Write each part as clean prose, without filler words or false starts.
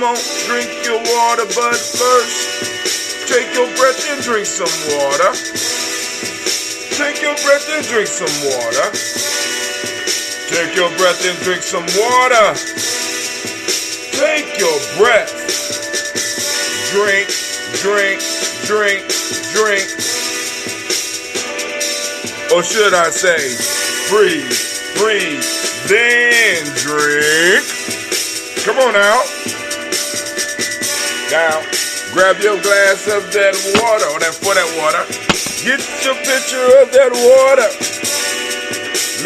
on, drink your water, but first, take your breath and drink some water. Take your breath and drink some water. Take your breath and drink some water. Take your breath. Drink, drink, drink, drink. Or should I say, breathe, breathe, then drink. Come on now. Now, grab your glass of that water, or for that water. Get your pitcher of that water.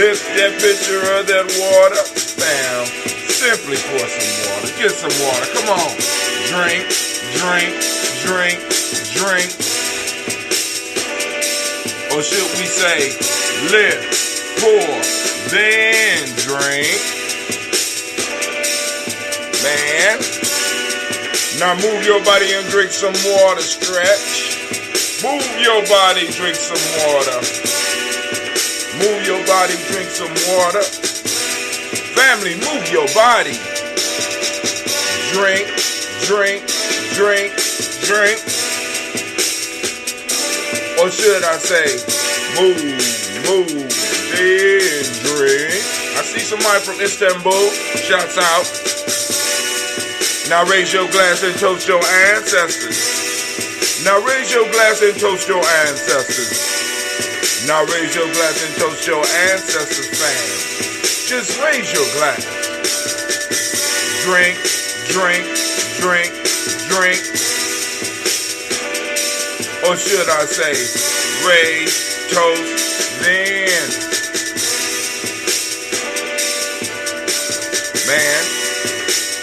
Lift that pitcher of that water. Bam. Simply pour some water. Get some water. Come on. Drink, drink, drink, drink. Or should we say, lift, pour, then drink. Man. Now move your body and drink some water. Stretch. Move your body, drink some water. Move your body, drink some water. Family, move your body. Drink, drink, drink, drink. Or should I say, move, then drink. I see somebody from Istanbul. Shouts out. Now raise your glass and toast your ancestors. Now raise your glass and toast your ancestors. Now raise your glass and toast your ancestors, fam. Just raise your glass. Drink, drink, drink, drink. Or should I say, raise, toast, then. Man,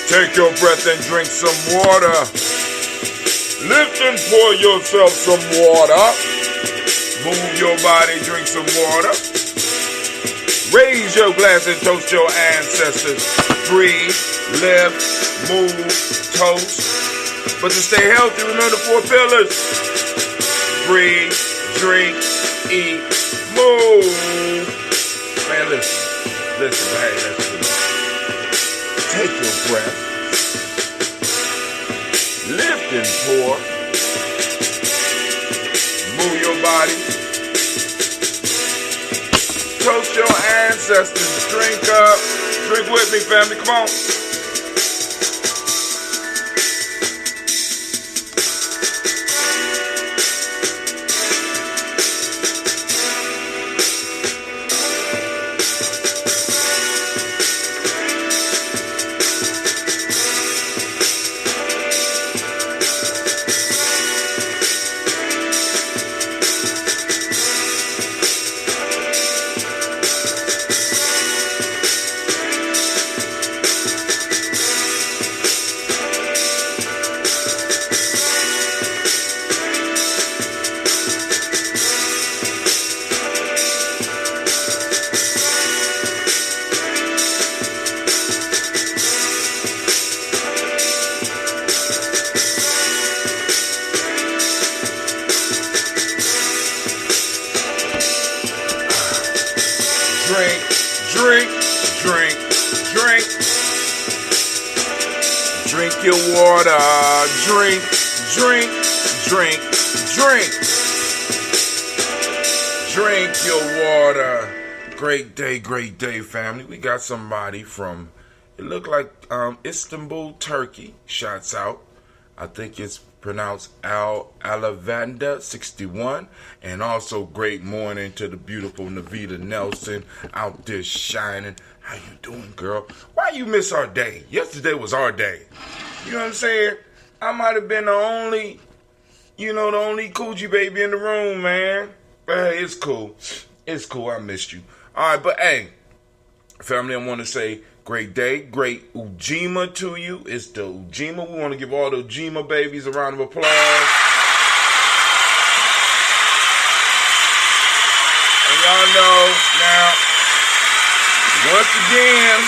take your breath and drink some water. Lift and pour yourself some water. Move your body, drink some water. Raise your glass and toast your ancestors. Breathe, lift, move, toast. But to stay healthy, remember the 4 pillars. Breathe, drink, eat, move. Man, listen, hey, listen. Take your breath. Lift and pour. Move your body. Toast your ancestors. Drink up. Drink with me, family. Come on. Drink, drink, drink, drink. Drink your water. Drink, drink, drink, drink. Drink your water. Great day, family. We got somebody from, it looked like Istanbul, Turkey. Shouts out. I think it's pronounced Alavanda 61. And also great morning to the beautiful Navita Nelson out there shining. How you doing, girl? Why you miss our day? Yesterday was our day. You know what I'm saying? I might have been the only coochie baby in the room, man. But hey, it's cool. It's cool. I missed you. All right, but hey, family, I want to say great day, great Ujima to you. It's the Ujima. We want to give all the Ujima babies a round of applause. And y'all know now, once again,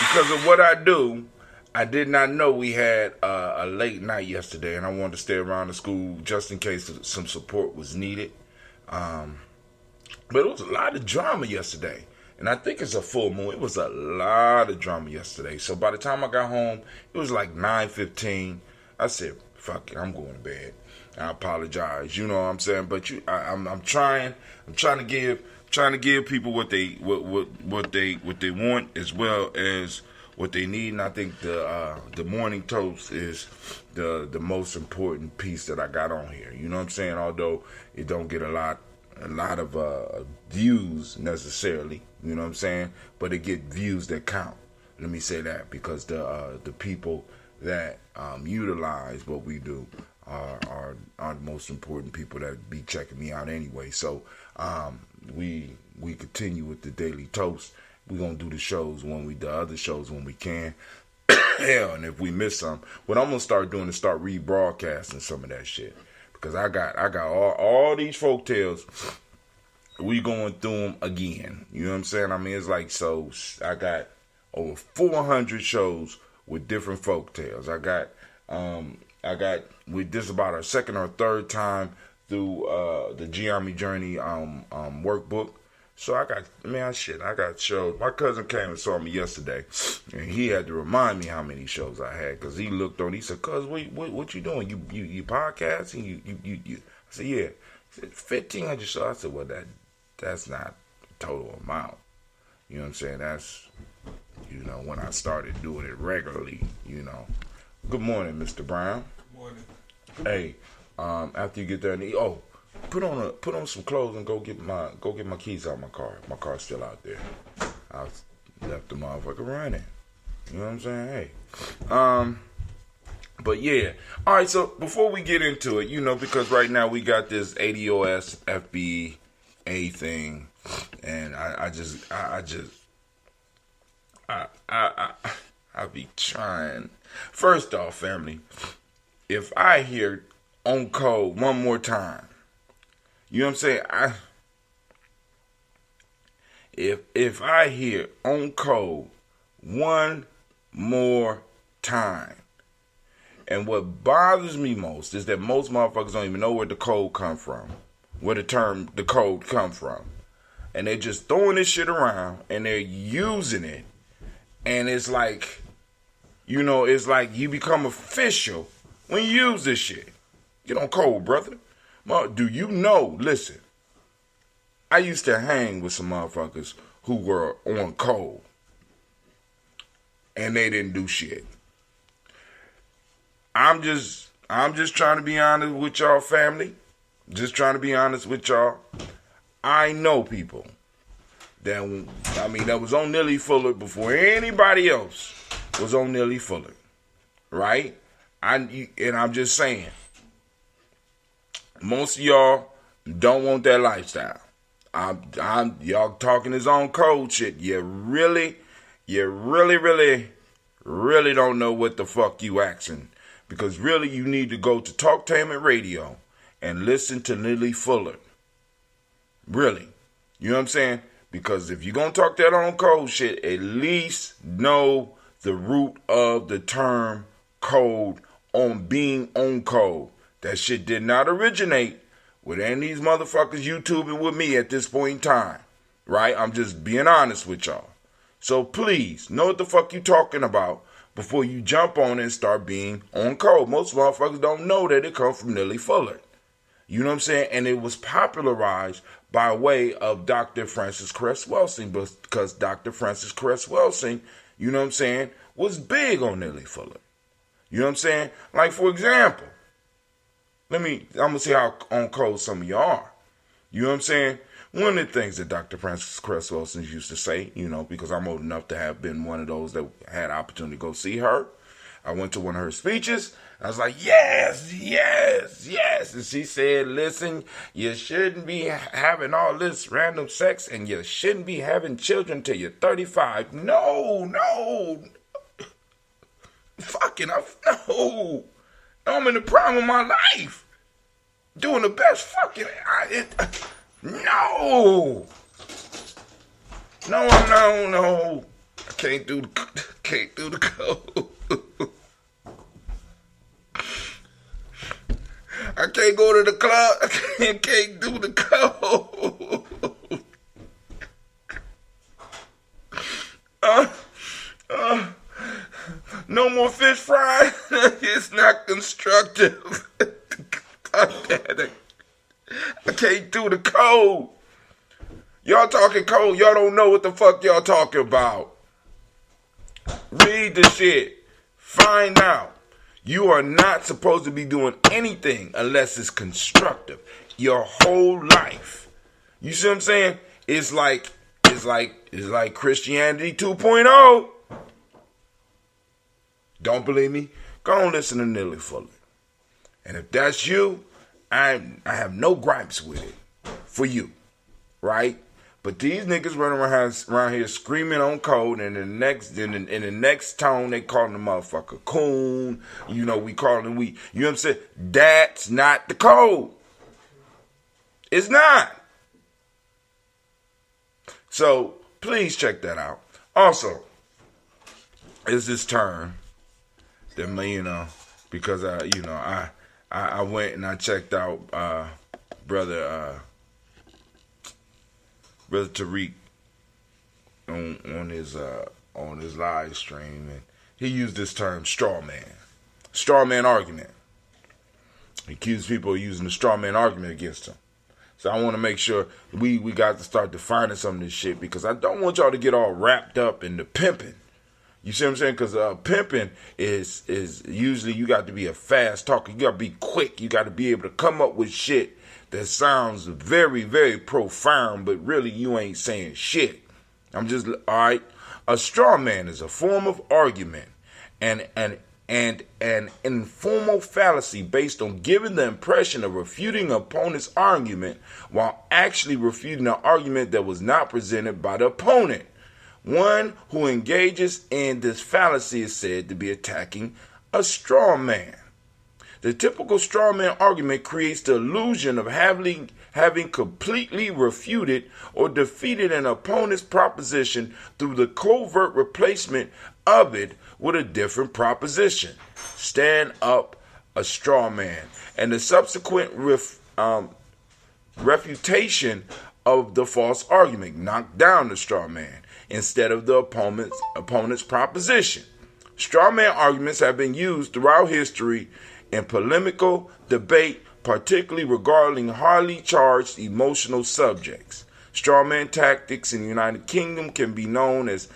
because of what I do, I did not know we had a late night yesterday, and I wanted to stay around the school just in case some support was needed. But it was a lot of drama yesterday. And I think it's a full moon. It was a lot of drama yesterday. So by the time I got home, it was like 9:15. I said, "Fuck it, I'm going to bed." I apologize. You know what I'm saying? But I'm trying to give people what they want as well as what they need. And I think the morning toast is the most important piece that I got on here. You know what I'm saying? Although it don't get a lot of views necessarily. You know what I'm saying? But it get views that count. Let me say that, because the people that utilize what we do are the most important people that be checking me out anyway. So we continue with the daily toast. We're gonna do the other shows when we can. Hell, and if we miss some, what I'm gonna start doing is start rebroadcasting some of that shit, because I got all these folk tales. We going through them again. You know what I'm saying? I mean, it's like, so I got over 400 shows with different folk tales. I got with this about our second or third time through the Gye-Nyame Journey workbook. So I got shows. My cousin came and saw me yesterday, and he had to remind me how many shows I had, because he looked on. He said, "Cuz, what you doing? You podcasting? You?" I said, "Yeah." He said, 1,500 shows. I said, "Well, that's not the total amount. You know what I'm saying? That's, when I started doing it regularly. Good morning, Mr. Brown." Good morning. Hey, after you get there, put on some clothes and go get my keys out of my car. My car's still out there. I left the motherfucker running. You know what I'm saying? Hey. But yeah. All right, so before we get into it, because right now we got this ADOS FBA thing, and I be trying. First off, family, if I hear on code one more time, you know what I'm saying? If I hear on code one more time, and what bothers me most is that most motherfuckers don't even know where the code come from, where the code come from, and they're just throwing this shit around and they're using it, and it's like, it's like you become official when you use this shit. Get on code, brother. Do you know? Listen, I used to hang with some motherfuckers who were on code, and they didn't do shit. I'm just trying to be honest with y'all, family. Just trying to be honest with y'all. I know people that was on Nelly Fuller before anybody else was on Nelly Fuller, right? And I'm just saying, most of y'all don't want that lifestyle. Y'all talking his own code shit. You really don't know what the fuck you asking. Because really, you need to go to Talktainment Radio and listen to Nelly Fuller. Really. You know what I'm saying? Because if you're going to talk that on code shit, at least know the root of the term code on being on code. That shit did not originate with any of these motherfuckers YouTubing with me at this point in time. Right? I'm just being honest with y'all. So please, know what the fuck you talking about before you jump on and start being on code. Most motherfuckers don't know that it comes from Nelly Fuller. You know what I'm saying? And it was popularized by way of Dr. Francis Cress Welsing, because Dr. Francis Cress Welsing, you know what I'm saying, was big on Nelly Fuller. You know what I'm saying? Like, for example, I'm going to see how on code some of y'all are. You know what I'm saying? One of the things that Dr. Francis Cress Welsing used to say, because I'm old enough to have been one of those that had the opportunity to go see her. I went to one of her speeches. I was like, yes. And she said, listen, you shouldn't be having all this random sex, and you shouldn't be having children till you're 35. No. Fucking, no. I'm in the prime of my life. Doing the best fucking... No. I can't do the code. I can't go to the club. I can't do the code. no more fish fry. It's not constructive. I can't do the code. Y'all talking code. Y'all don't know what the fuck y'all talking about. Read the shit. Find out. You are not supposed to be doing anything unless it's constructive. Your whole life. You see what I'm saying? It's like Christianity 2.0. Don't believe me? Go and listen to Neely Fuller. And if that's you, I have no gripes with it for you, right? But these niggas running around here screaming on code, and in the next tone they calling the motherfucker coon. You know, we calling him you know what I'm saying? That's not the code. It's not. So please check that out. Also, it's this term that because I went and I checked out brother Tariq on his live stream, and he used this term straw man argument. He accused people of using the straw man argument against him. So I want to make sure we got to start defining some of this shit, because I don't want y'all to get all wrapped up in the pimping. You see what I'm saying? Because pimping is usually you got to be a fast talker. You got to be quick. You got to be able to come up with shit that sounds very, very profound, but really you ain't saying shit. I'm just, all right. A straw man is a form of argument and an informal fallacy based on giving the impression of refuting an opponent's argument while actually refuting an argument that was not presented by the opponent. One who engages in this fallacy is said to be attacking a straw man. The typical straw man argument creates the illusion of having completely refuted or defeated an opponent's proposition through the covert replacement of it with a different proposition. Stand up a straw man, and the subsequent refutation of the false argument. Knock down the straw man instead of the opponent's proposition. Straw man arguments have been used throughout history in polemical debate, particularly regarding highly charged emotional subjects. Straw man tactics in the United Kingdom can be known as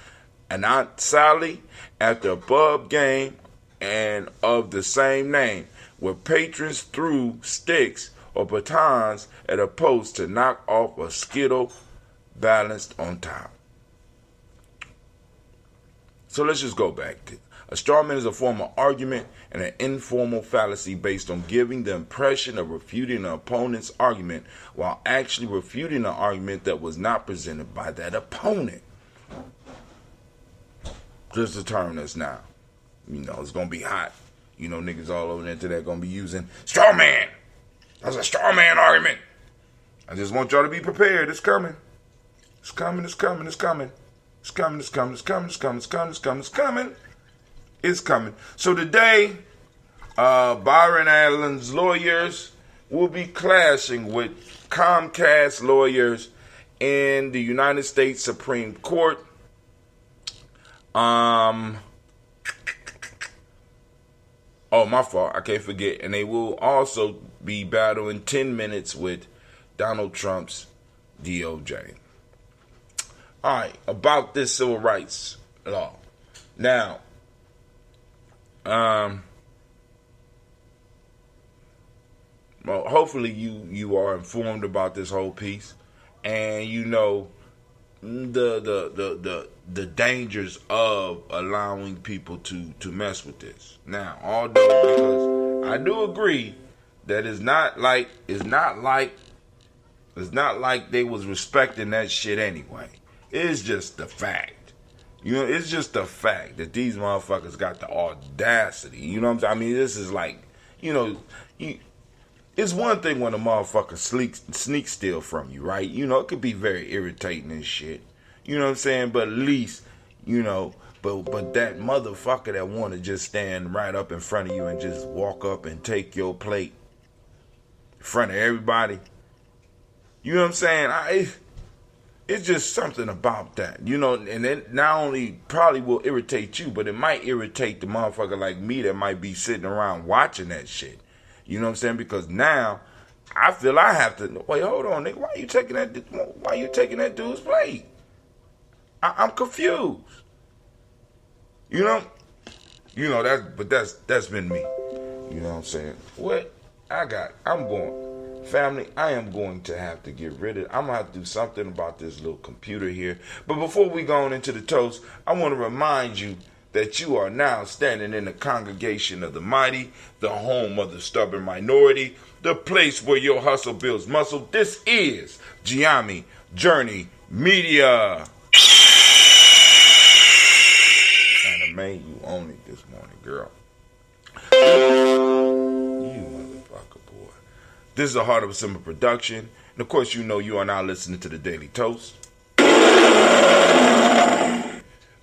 an Aunt Sally at the pub game and of the same name, where patrons threw sticks or batons at a post to knock off a skittle balanced on top. So let's just go back to a straw man is a form of argument and an informal fallacy based on giving the impression of refuting an opponent's argument while actually refuting an argument that was not presented by that opponent. Just the term that's now. It's going to be hot. Niggas all over the internet going to be using straw man. That's a straw man argument. I just want y'all to be prepared. It's coming. It's coming. It's coming. It's coming. It's coming. It's coming. It's coming. It's coming. It's coming. It's coming. It's coming. It's coming. So today, Byron Allen's lawyers will be clashing with Comcast lawyers in the United States Supreme Court. Oh, my fault. I can't forget. And they will also be battling 10 minutes with Donald Trump's DOJ. All right, about this civil rights law. Now, well, hopefully you are informed about this whole piece, and you know the dangers of allowing people to mess with this. Now, although, because I do agree that it's not like they was respecting that shit anyway. It's just the fact. It's just the fact that these motherfuckers got the audacity. You know what I'm saying? I mean, this is like, it's one thing when a motherfucker sneak steal from you, right? It could be very irritating and shit. You know what I'm saying? But at least, but that motherfucker that want to just stand right up in front of you and just walk up and take your plate in front of everybody. You know what I'm saying? It's just something about that, you know, and it not only probably will irritate you, but it might irritate the motherfucker like me that might be sitting around watching that shit. You know what I'm saying? Because now I feel I have to wait. Hold on, nigga. Why you taking that? Why you taking that dude's plate? I'm confused. You know, that's been me. You know what I'm saying? What I'm going, family. I am going to have to get rid of. I'm gonna have to do something about this little computer here. But before we go on into the toast, I want to remind you that you are now standing in the congregation of the mighty, the home of the stubborn minority, the place where your hustle builds muscle. This is Gye-Nyame Journey Media. Anime, you own it this morning, girl. You motherfucker, boy. This is a Heart of a Simple production. And of course, you know you are now listening to the Daily Toast,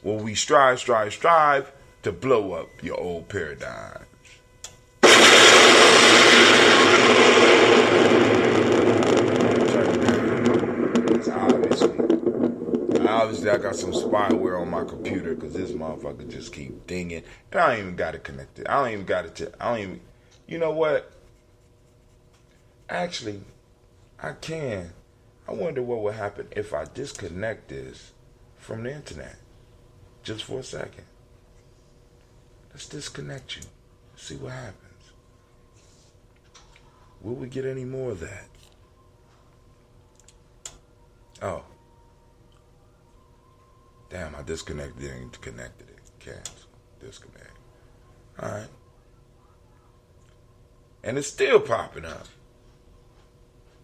where we strive to blow up your old paradigms. Obviously, I got some spyware on my computer because this motherfucker just keep dinging. And I don't even got it connected. You know what? Actually, I can. I wonder what would happen if I disconnect this from the internet. Just for a second. Let's disconnect you. See what happens. Will we get any more of that? Oh. Damn, I disconnected and connected it. Cancel. Disconnect. Alright. And it's still popping up.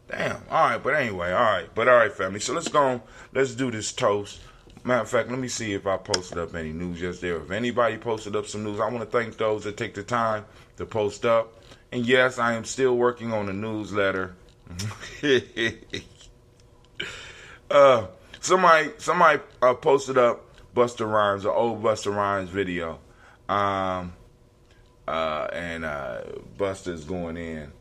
Damn. Alright, but anyway, alright, family. So let's go on. Let's do this toast. Matter of fact, let me see if I posted up any news yesterday. If anybody posted up some news, I want to thank those that take the time to post up. And yes, I am still working on a newsletter. Somebody posted up Busta Rhymes, an old Busta Rhymes video. And Busta's going in.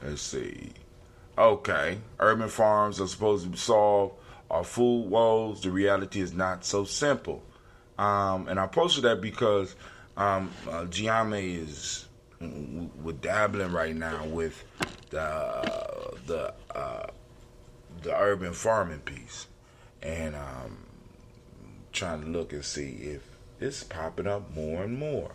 Let's see. Okay. Urban farms are supposed to solve our food woes. The reality is not so simple. And I posted that because Gye-Nyame is with dabbling right now with the urban farming piece, and trying to look and see if it's popping up more and more.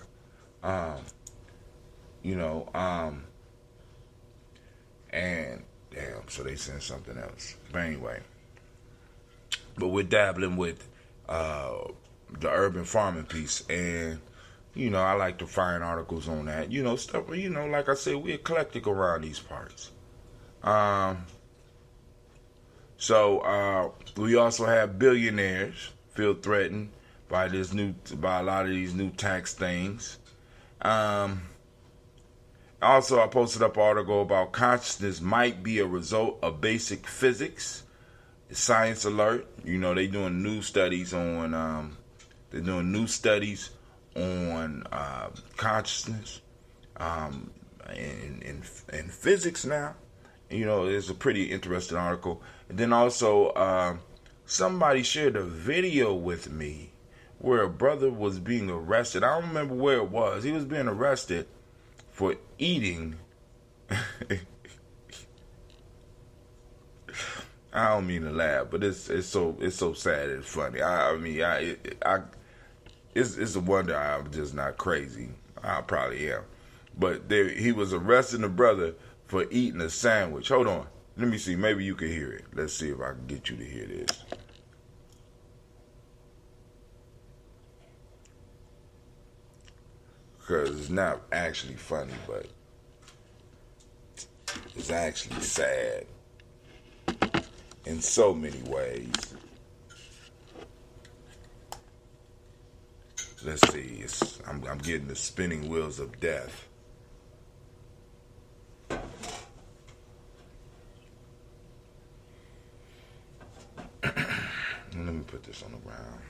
And damn, so they sent something else. But anyway, we're dabbling with the urban farming piece, and I like to find articles on that. Stuff. Like I said, we're eclectic around these parts. So we also have billionaires feel threatened by a lot of these new tax things. Also, I posted up an article about consciousness might be a result of basic physics. Science alert. They doing new studies on consciousness in physics now. It's a pretty interesting article. And then also, somebody shared a video with me where a brother was being arrested. I don't remember where it was. He was being arrested for eating. I don't mean to laugh, but it's so sad and funny. It's a wonder I'm just not crazy. I probably am. But he was arresting the brother for eating a sandwich. Hold on. Let me see. Maybe you can hear it. Let's see if I can get you to hear this. Because it's not actually funny, but it's actually sad in so many ways. Let's see. I'm getting the spinning wheels of death. Let me put this on the ground.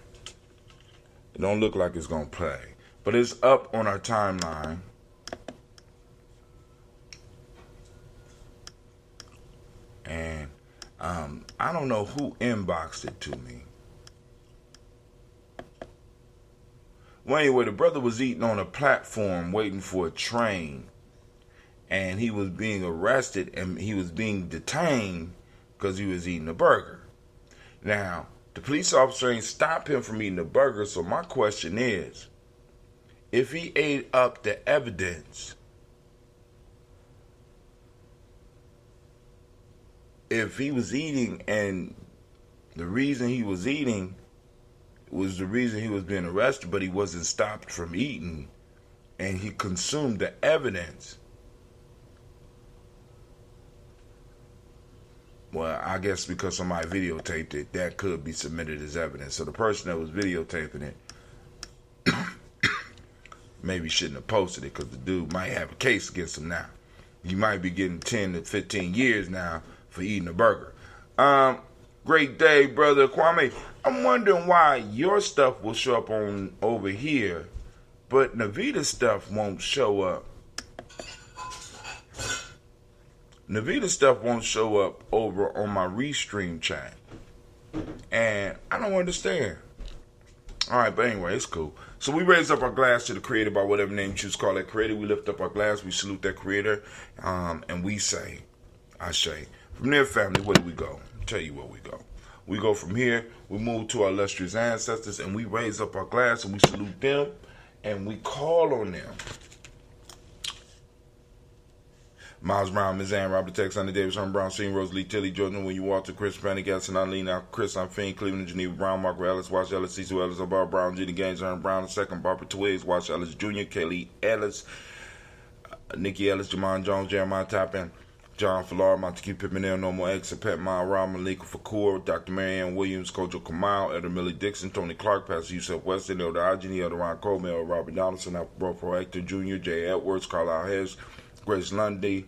It don't look like it's gonna play, but it's up on our timeline. I don't know who inboxed it to me. Well, anyway, the brother was eating on a platform waiting for a train, and he was being arrested and he was being detained because he was eating a burger. Now, the police officer ain't stopped him from eating a burger, so my question is, if he ate up the evidence, if he was eating and the reason he was eating was the reason he was being arrested, but he wasn't stopped from eating, and he consumed the evidence, well, I guess because somebody videotaped it, that could be submitted as evidence. So the person that was videotaping it maybe shouldn't have posted it, because the dude might have a case against him now. You might be getting 10 to 15 years now for eating a burger. Great day, brother Kwame. I'm wondering why your stuff will show up on over here, but Navita's stuff won't show up. Navita's stuff won't show up over on my Restream chat, and I don't understand. All right, but anyway, it's cool. So we raise up our glass to the creator by whatever name you choose to call that creator. We lift up our glass, we salute that creator, and we say, Ashe. From there, family, where do we go? I'll tell you where we go. We go from here, we move to our illustrious ancestors, and we raise up our glass and we salute them, and we call on them. Miles Brown, Ms. Ann, Robert Tex, Andy Davis, Herman Brown, Senior, Rosalie, Tilly, Jordan, William Walter, Chris, Fanny, Gaston, Eileen, Chris, I'm Fiend, Cleveland, Geneva, Brown, Margaret Ellis, Wash Ellis, Cecil Ellis, Abbar Brown, Jenny Gaines, Herman Brown, II, Barbara Twigs, Wash Ellis Jr., Kelly Ellis, Nikki Ellis, Jamon Jones, Jeremiah Toppin, John Fallar, Montague Pippinell, Normal X, Pet Mile, Rob Malika Fakur, Dr. Marianne Williams, Kojo Kamal, Elder Millie Dixon, Tony Clark, Pastor Yusuf Weston, Elder Agini, Elder Ron Coleman, Elder Robert Donaldson, Alpha Bro Proactor Jr., Jay Edwards, Carlisle Harris, Grace Lundy,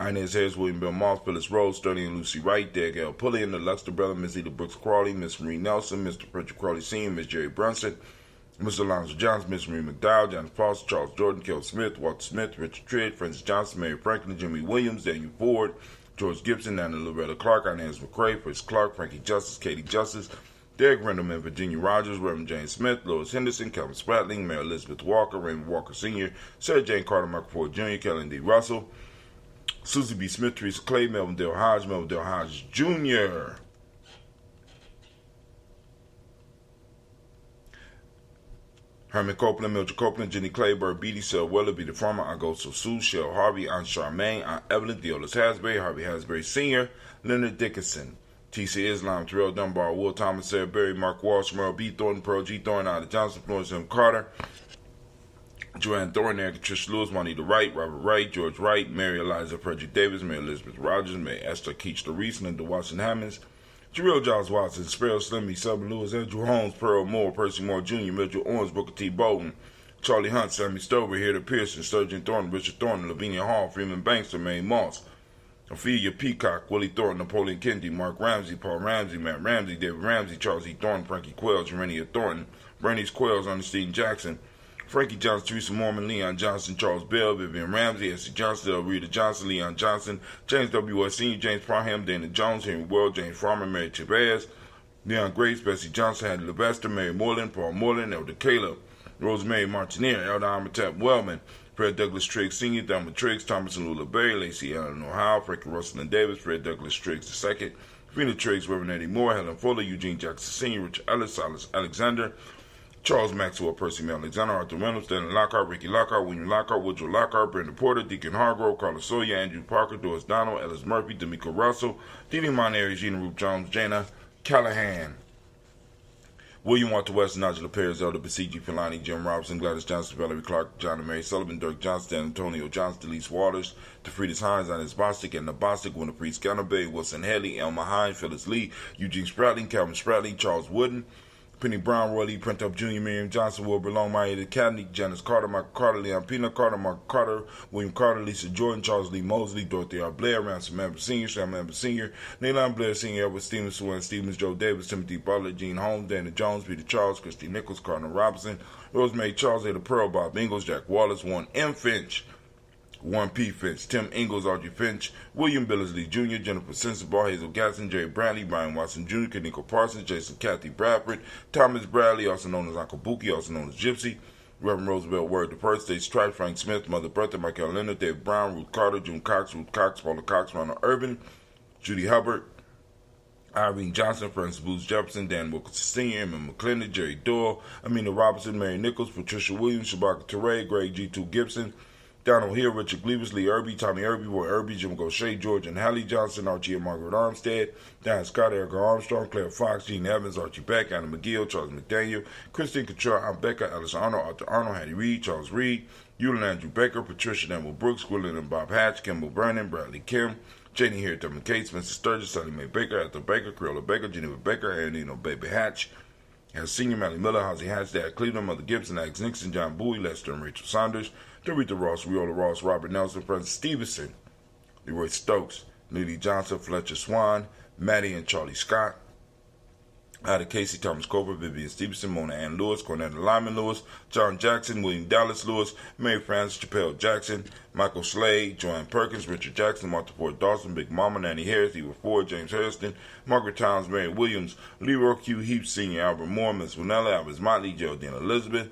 Inez Harris, William Bill Moss, Phyllis Rose, Sturdy and Lucy Wright, Derek L. Pullian, the Luxter Brother, Miss Eda Brooks Crawley, Miss Marie Nelson, Mr. Richard Crawley Sr., Miss Jerry Brunson, Mr. Alonzo Johnson, Miss Marie McDowell, Janice Foster, Charles Jordan, Kel Smith, Walter Smith, Richard Tridd, Francis Johnson, Mary Franklin, Jimmy Williams, Daniel Ford, George Gibson, Anna Loretta Clark, Inez McCrae, Fritz Clark, Frankie Justice, Katie Justice, Derek Rendleman, Virginia Rogers, Reverend James Smith, Lois Henderson, Calvin Spratling, Mary Elizabeth Walker, Raymond Walker Sr., Sarah Jane Carter, Michael Ford Jr., Kellen D. Russell, Susie B. Smith, Teresa Clay, Melvin Dale Hodge Jr., Herman Copeland, Mildred Copeland, Jenny Clayburg, Beatty, Sel Weatherby, the farmer, Agosto Sue, Shell Harvey, Aunt Charmaine, Aunt Evelyn, Deolis Hasbury, Harvey Hasbury Sr., Leonard Dickinson, T.C. Islam, Terrell Dunbar, Will Thomas, Sarah Berry, Mark Walsh, Merle B. Thornton, Pearl G. Thornton, Ida Johnson, Florence M. Carter, Joanne Thornton, Erica Trish Lewis, Juanita Wright, Robert Wright, George Wright, Mary Eliza Frederick Davis, Mary Elizabeth Rogers, Mary Esther Keach Larice, Linda Watson Hammonds, Jarrell Giles Watson, Sparrow Slimmy, Southern Lewis, Andrew Holmes, Pearl Moore, Percy Moore Jr., Mitchell Owens, Booker T. Bolton, Charlie Hunt, Sammy Stover, Hilda Pearson, Sturgeon Thornton, Richard Thornton, Lavinia Hall, Freeman Bankster, Mae Moss, Ophelia Peacock, Willie Thornton, Napoleon Kennedy, Mark Ramsey, Paul Ramsey, Matt Ramsey, David Ramsey, Charles E. Thornton, Frankie Quells, Jerenia Thornton, Bernice Quells, Ernestine Jackson, Frankie Johnson, Teresa Mormon, Leon Johnson, Charles Bell, Vivian Ramsey, S.C. Johnson, Rita Johnson, Leon Johnson, James W. S. Sr., James Parham, Dana Jones, Henry World, James Farmer, Mary Chavez, Leon Grace, Bessie Johnson, Hattie Levester, Mary Moreland, Paul Moreland, Elder Caleb, Rosemary Martineer, Elder Amitap Wellman, Fred Douglas Triggs Sr., Thelma Triggs, Thomas and Lula Berry, Lacey Eleanor Howe, Frankie Russell and Davis, Fred Douglas Triggs II, Fina Triggs, Reverend Eddie Moore, Helen Fuller, Eugene Jackson Sr., Richard Ellis, Silas Alexander, Charles Maxwell, Percy Mel Alexander, Arthur Reynolds, Stanley Lockhart, Ricky Lockhart, William Lockhart, Woodrow Lockhart, Brenda Porter, Deacon Hargrove, Carlos Sawyer, Andrew Parker, Doris Donald, Ellis Murphy, D'Amico Russell, Didi Moneri, Gina Ruth Jones, Jana Callahan, William Walter West, Nigel Perez, Elder Basiji Pilani, Jim Robinson, Gladys Johnson, Valerie Clark, John and Mary Sullivan, Dirk Johnston, Antonio Johnson, Delise Waters, DeFriedis Hines, Inez Bostic, Edna Bostic, Winter Priest, Gunnar Bay, Wilson Haley, Elma Hine, Phyllis Lee, Eugene Spratling, Calvin Spratling, Charles Wooden, Penny Brown, Roy Lee, Print Up Jr., Miriam Johnson, Wilbur Long, Maya Academy, Janice Carter, Michael Carter, Leon Pina Carter, Mark Carter, William Carter, Lisa Jordan, Charles Lee Mosley, Dorothy R. Blair, Ransom Amber Sr., Sam Amber Sr., Neilon Blair Sr., Edward Stevens, Swan Stevens, Joe Davis, Timothy Butler, Gene Holmes, Dana Jones, Peter Charles, Christy Nichols, Cardinal Robinson, Rosemary Charles, Ada Pearl, Bob Ingalls, Jack Wallace, Warren M. Finch, Warren P. Finch, Tim Ingalls, Audrey Finch, William Billingsley Jr., Jennifer Sensabaugh, Hazel Gatson, Jerry Bradley, Brian Watson Jr., Kaniko Parsons, Jason Kathy Bradford, Thomas Bradley, also known as Uncle Buki, also known as Gypsy, Reverend Roosevelt Word the First, State Stripe, Frank Smith, Mother Bertha, Michael Leonard, Dave Brown, Ruth Carter, June Cox, Ruth Cox, Paula Cox, Ronald Urban, Judy Hubbard, Irene Johnson, Francis Booth Jefferson, Dan Wilkinson Sr., Emma McClendon, Jerry Doyle, Amina Robinson, Mary Nichols, Patricia Williams, Shabaka Teray, Greg G2 Gibson, Donald Hill, Richard Gleavis, Lee Irby, Tommy Irby, Roy Irby, Jim Gaucher, George and Hallie Johnson, Archie and Margaret Armstead, Diane Scott, Erica Armstrong, Claire Fox, Gene Evans, Archie Beck, Anna McGill, Charles McDaniel, Christine Cottrell, Aunt Becca, Alice Arnold, Arthur Arnold, Hattie Reed, Charles Reed, Eulin Andrew Baker, Patricia Denville Brooks, Gwilyn and Bob Hatch, Kimball Brennan, Bradley Kim, Janie Harriet Tubman Cates, Spencer Sturgis, Sally Mae Baker, Ethel Baker, Creola Baker, Geneva Baker, Anino Baby Hatch, has Senior Mally Miller, Hosey Hatch, Dad Cleveland, Mother Gibson, Alex Nixon, John Bowie, Lester and Rachel Saunders, Dorita Ross, Riola Ross, Robert Nelson, Francis Stevenson, Leroy Stokes, Lily Johnson, Fletcher Swan, Maddie and Charlie Scott, Ida Casey, Thomas Cooper, Vivian Stevenson, Mona Ann Lewis, Cornetta Lyman Lewis, John Jackson, William Dallas Lewis, Mary Frances Chappelle Jackson, Michael Slade, Joanne Perkins, Richard Jackson, Martha Ford Dawson, Big Mama, Nanny Harris, Eva Ford, James Harrison, Margaret Towns, Mary Williams, Leroy Q. Heaps Sr., Albert Moore, Miss Vanella, Albert Motley, Geraldine Elizabeth,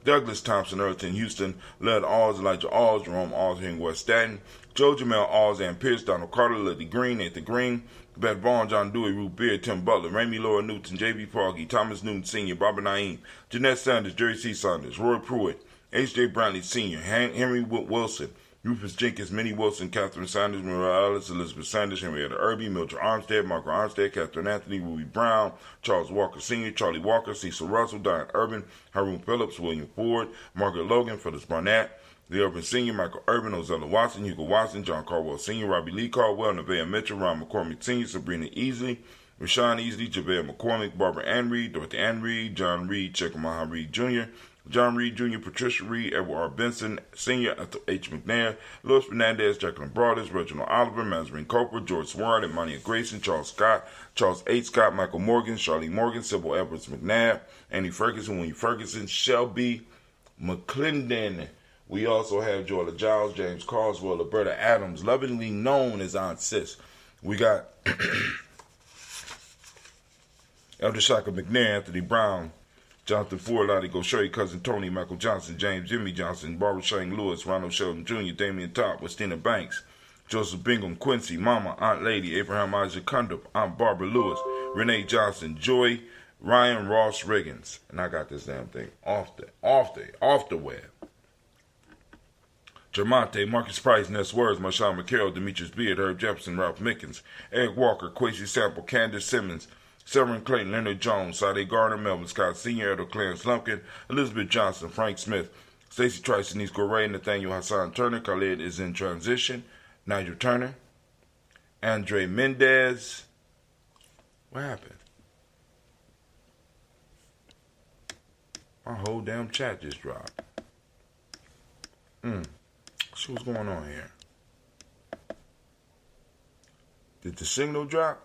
Douglas Thompson, Earlton Houston, Led Alls, Elijah Alls, Jerome Alls, here in West Staten, Joe Jamel Alls, Ann Pierce, Donald Carter, Liddy Green, Nathan Green, Beth Vaughn, John Dewey, Ruth Beard, Tim Butler, Ramey Laura Newton, J.B. Froggy, Thomas Newton Sr., Barbara Naeem, Jeanette Sanders, Jerry C. Saunders, Roy Pruitt, H.J. Brantley Sr., Henry Wilson, Rufus Jenkins, Minnie Wilson, Catherine Sanders, Maria Ellis, Elizabeth Sanders, Henrietta Irby, Mildred Armstead, Margaret Armstead, Catherine Anthony, Ruby Brown, Charles Walker Sr., Charlie Walker, Cecil Russell, Diane Urban, Haroon Phillips, William Ford, Margaret Logan, Phyllis Barnett, Lee Urban Sr., Michael Urban, Ozella Watson, Hugo Watson, John Caldwell Sr., Robbie Lee Caldwell, Nevaeh Mitchell, Ron McCormick Sr., Sabrina Easley, Rashawn Easley, JaVale McCormick, Barbara Ann Reed, Dorothy Ann Reed, John Reed, Chekamaha Reed Jr., John Reed Jr., Patricia Reed, Edward R. Benson Sr., Ethel H. McNair, Louis Fernandez, Jacqueline Broaders, Reginald Oliver, Mazarine Cooper, George Sward, Emania Grayson, Charles Scott, Charles H. Scott, Michael Morgan, Charlie Morgan, Sybil Edwards McNabb, Annie Ferguson, William Ferguson, Shelby McClendon. We also have Joella Giles, James Carswell, Roberta Adams, lovingly known as Aunt Sis. We got Elder Shaka McNair, Anthony Brown, Jonathan Ford, Lottie Gosher, Cousin Tony, Michael Johnson, James Jimmy Johnson, Barbara Shane Lewis, Ronald Sheldon Jr., Damian Top, Westina Banks, Joseph Bingham, Quincy, Mama, Aunt Lady, Abraham Isaac Cundup, Aunt Barbara Lewis, Renee Johnson, Joy, Ryan Ross Riggins. And I got this damn thing off the web. Jermonte, Marcus Price, Ness Words, Marshawn McCarroll, Demetrius Beard, Herb Jefferson, Ralph Mickens, Eric Walker, Quasi Sample, Candace Simmons, Severin Clayton, Leonard Jones, Sade Gardner, Melvin Scott Sr., Edo Clarence Lumpkin, Elizabeth Johnson, Frank Smith, Stacey Trice, Denise Goray, Nathaniel Hassan Turner, Khalid is in transition, Nigel Turner, Andre Mendez. What happened? My whole damn chat just dropped. See what's going on here. Did the signal drop?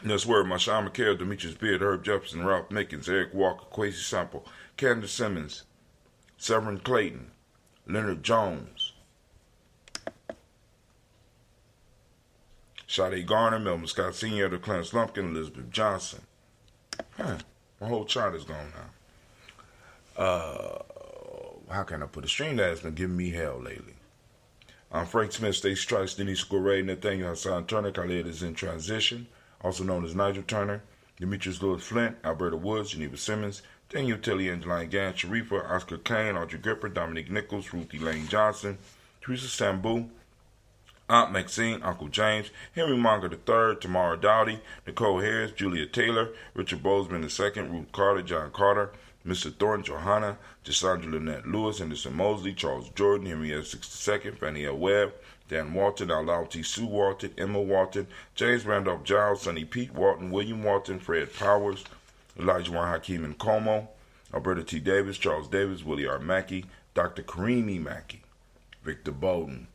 That's word. Marshawn McCarroll, Demetrius Beard, Herb Jefferson, Ralph Mickens, Eric Walker, Quasi Sample, Candace Simmons, Severin Clayton, Leonard Jones, Sade Garner, Melvin Scott Sr., Edo Clarence Lumpkin, Elizabeth Johnson. My whole chart is gone now. How can I put a stream that has been giving me hell lately? Frank Smith, Stacey Trice, Denise Goray, Nathaniel Hassan Turner, Khalid is in transition, also known as Nigel Turner, Demetrius Lewis Flint, Alberta Woods, Geneva Simmons, Daniel Tilly, Angeline Gant, Sharifa, Oscar Kane, Audrey Gripper, Dominique Nichols, Ruthie Lane Johnson, Teresa Sambu, Aunt Maxine, Uncle James, Henry Monger III, Tamara Dowdy, Nicole Harris, Julia Taylor, Richard Bozeman II, Ruth Carter, John Carter, Mr. Thornton, Johanna, Cassandra Lynette Lewis, Henderson Mosley, Charles Jordan, Henrietta II, Fannie L. Webb, Dan Walton, Alao T. Sue Walton, Emma Walton, James Randolph Giles, Sonny Pete Walton, William Walton, Fred Powers, Elijah Juan Hakeem and Como, Alberta T. Davis, Charles Davis, Willie R. Mackey, Dr. Karimi Mackey, Victor Bowden,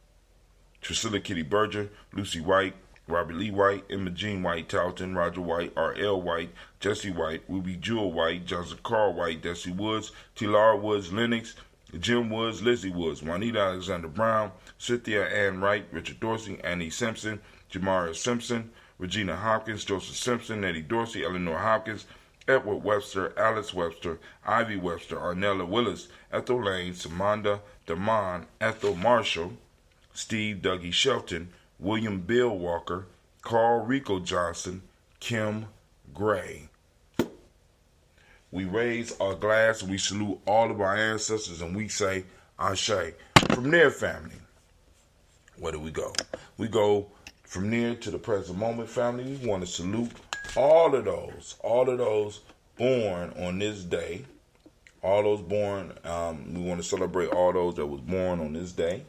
Trisilla Kitty Berger, Lucy White, Robert Lee White, Emma Jean White, Talton, Roger White, R.L. White, Jesse White, Ruby Jewel White, Johnson Carl White, Desi Woods, T. Laura Woods, Lennox, Jim Woods, Lizzie Woods, Juanita Alexander Brown, Cynthia Ann Wright, Richard Dorsey, Annie Simpson, Jamaria Simpson, Regina Hopkins, Joseph Simpson, Eddie Dorsey, Eleanor Hopkins, Edward Webster, Alice Webster, Ivy Webster, Arnella Willis, Ethel Lane, Samanda Damon, Ethel Marshall, Steve Dougie Shelton, William Bill Walker, Carl Rico Johnson, Kim Gray. We raise our glass and we salute all of our ancestors and we say, Ashe. From there, family, where do we go? We go from there to the present moment, family. We want to salute all of those born on this day. All those born, we want to celebrate all those that was born on this day.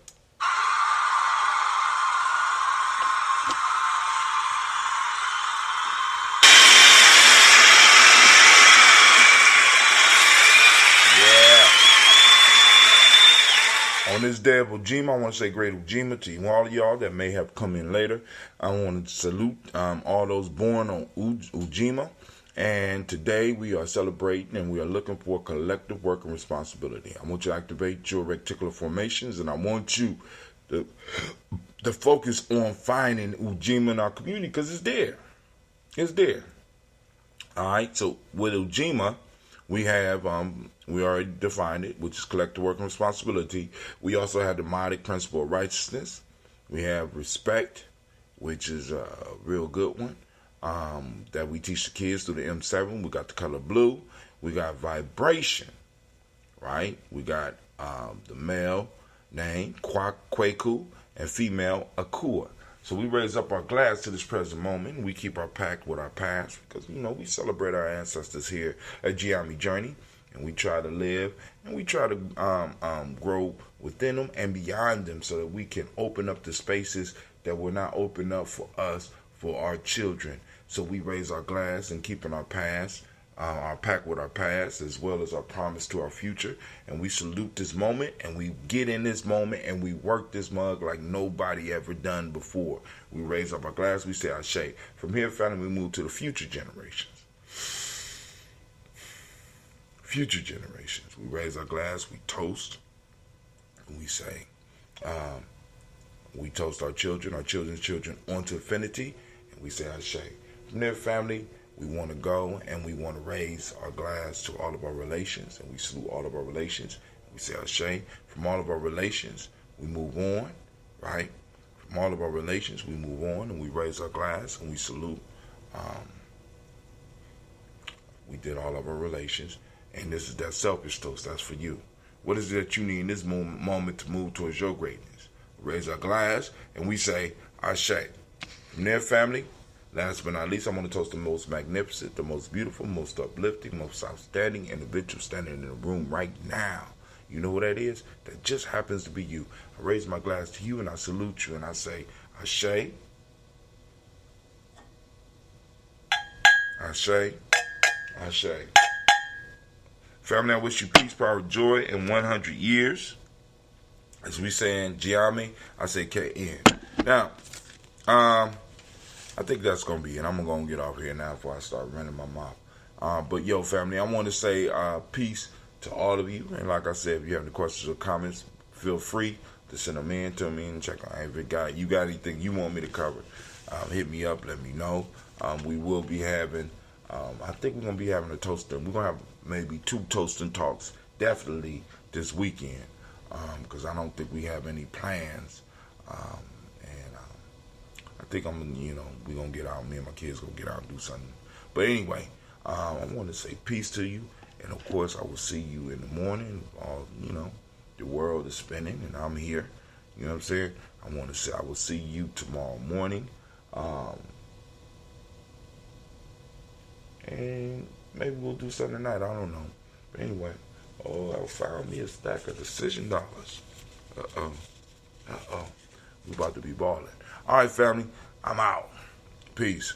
On this day of Ujima, I want to say great Ujima to all of y'all that may have come in later. I want to salute all those born on Ujima. And today we are celebrating and we are looking for collective work and responsibility. I want you to activate your reticular formations and I want you to focus on finding Ujima in our community because it's there. It's there. All right, so with Ujima, we have, we already defined it, which is collective work and responsibility. We also have the Modic principle of righteousness. We have respect, which is a real good one, that we teach the kids through the M7. We got the color blue. We got vibration, right? We got the male name, Kwaku, and female, Akua. So we raise up our glass to this present moment. We keep our pact with our past because, we celebrate our ancestors here at Gye-Nyame Journey. And we try to live and we try to grow within them and beyond them so that we can open up the spaces that will not open up for us, for our children. So we raise our glass and keeping our past, our pact with our past, as well as our promise to our future. And we salute this moment and we get in this moment and we work this mug like nobody ever done before. We raise up our glass, we say Ashe. From here, family, we move to the future generations. Future generations. We raise our glass, we toast, and we say, we toast our children, our children's children onto infinity, and we say Ashe. From there, family, we want to go and we want to raise our glass to all of our relations, and we salute all of our relations. We say Ashe. From all of our relations, we move on, right? From all of our relations, we move on, and we raise our glass, and we salute. We did all of our relations. And this is that selfish toast. That's for you. What is it that you need in this moment to move towards your greatness? We raise our glass and we say, Ashe. From there, family, last but not least, I want to toast the most magnificent, the most beautiful, most uplifting, most outstanding individual standing in the room right now. You know who that is? That just happens to be you. I raise my glass to you and I salute you and I say, Ashe. Ashe. Ashe. Family, I wish you peace, power, joy, and 100 years. As we say in Gye-Nyame, I say KN. Now, I think that's going to be it. I'm going to get off here now before I start running my mouth. But, yo, family, I want to say peace to all of you. And like I said, if you have any questions or comments, feel free to send them in to me and check on every guy. You got anything you want me to cover, hit me up, let me know. We will be having, I think we're going to be having a toasting. We're going to have maybe 2 toasting talks definitely this weekend because I don't think we have any plans. And I think we're going to get out. Me and my kids going to get out and do something. But anyway, I want to say peace to you. And, of course, I will see you in the morning. The world is spinning, and I'm here. You know what I'm saying? I want to say I will see you tomorrow morning. And maybe we'll do something tonight. I don't know. But anyway, I found me a stack of decision dollars. We about to be balling. All right, family. I'm out. Peace.